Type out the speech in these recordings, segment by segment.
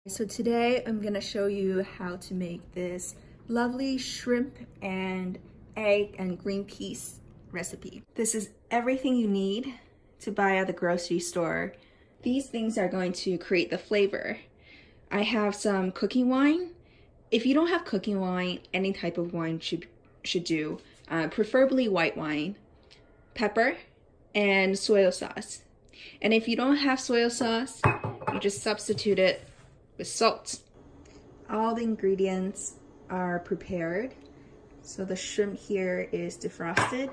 So today I'm gonna show you how to make this lovely shrimp and egg and green peas recipe. This is everything you need to buy at the grocery store. These things are going to create the flavor. I have some cooking wine. If you don't have cooking wine, any type of wine should do, preferably white wine, pepper, and soy sauce. And if you don't have soy sauce, you just substitute it with salt. All the ingredients are prepared. So the shrimp here is defrosted.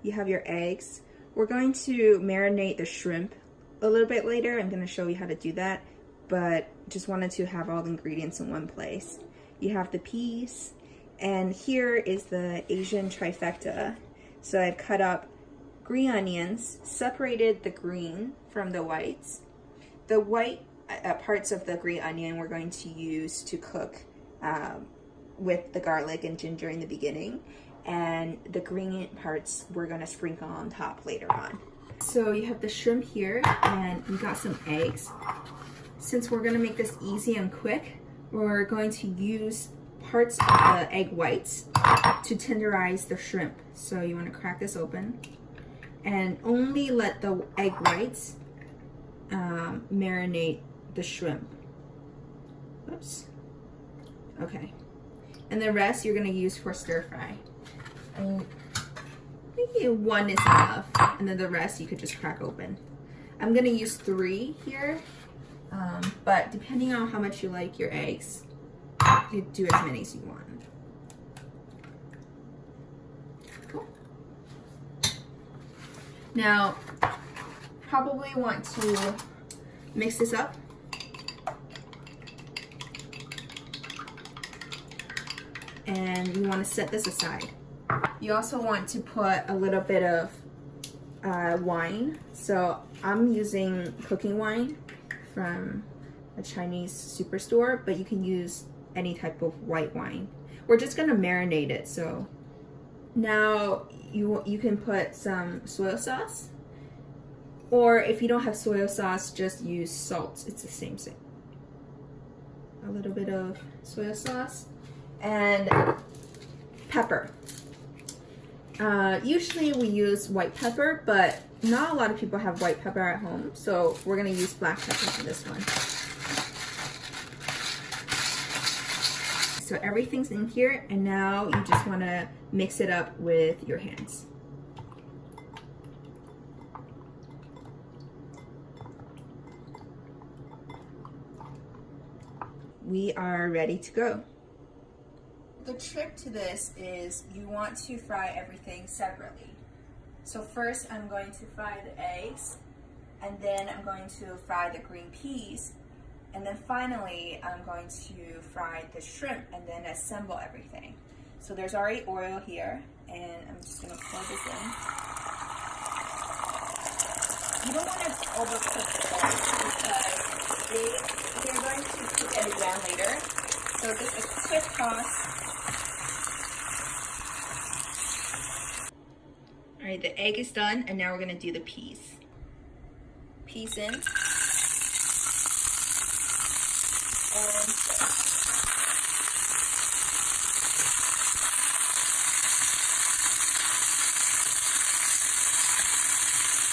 You have your eggs. We're going to marinate the shrimp a little bit later. I'm going to show you how to do that, but just wanted to have all the ingredients in one place. You have the peas, and here is the Asian trifecta. So I've cut up green onions, separated the green from the whites. The white parts of the green onion we're going to use to cook with the garlic and ginger in the beginning, and the green parts we're going to sprinkle on top later on. So you have the shrimp here, and we got some eggs. Since we're going to make this easy and quick, we're going to use parts of the egg whites to tenderize the shrimp. So you want to crack this open and only let the egg whites marinate the shrimp. Oops. Okay. And the rest you're going to use for stir fry. Maybe one is enough, and then the rest you could just crack open. I'm going to use 3 here, but depending on how much you like your eggs, you do as many as you want. Cool. Now, probably want to mix this up. And you want to set this aside. You also want to put a little bit of wine. So I'm using cooking wine from a Chinese superstore, but you can use any type of white wine. We're just gonna marinate it. So now you can put some soy sauce, or if you don't have soy sauce, just use salt. It's the same thing. A little bit of soy sauce and pepper. Usually we use white pepper, but not a lot of people have white pepper at home, so we're gonna use black pepper for this one. So everything's in here, and now you just wanna mix it up with your hands. We are ready to go. The trick to this is you want to fry everything separately. So first I'm going to fry the eggs, and then I'm going to fry the green peas, and then finally I'm going to fry the shrimp and then assemble everything. So there's already oil here, and I'm just going to pour this in. You don't want to overcook the eggs because they're going to cook it again later. So just a quick toss. All right, the egg is done, and now we're gonna do the peas. Peas in. And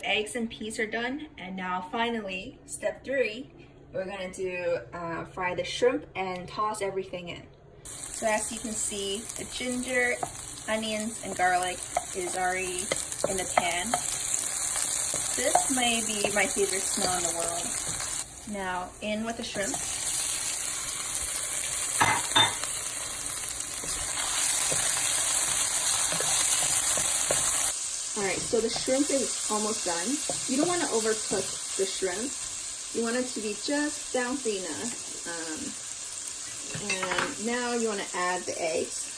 eggs and peas are done, and now finally, step 3, we're gonna do fry the shrimp and toss everything in. So as you can see, the ginger, onions, and garlic is already in the pan. This may be my favorite smell in the world. Now, in with the shrimp. Alright, so the shrimp is almost done. You don't want to overcook the shrimp. You want it to be just bouncy enough. And now you want to add the eggs.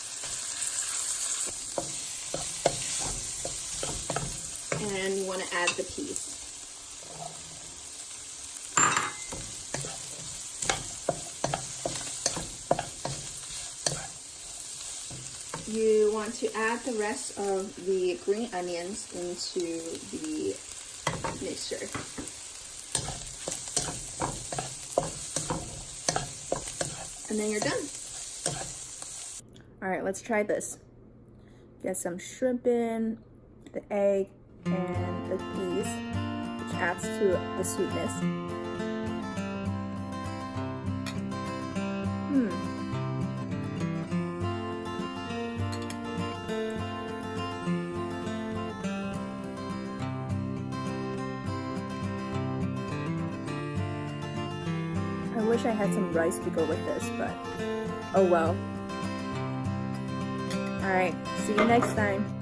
And you want to add the peas. You want to add the rest of the green onions into the mixture. and then you're done. All right, let's try this. Get some shrimp in, the egg, and the peas, which adds to the sweetness. I wish I had some rice to go with this, but oh well. Alright, see you next time.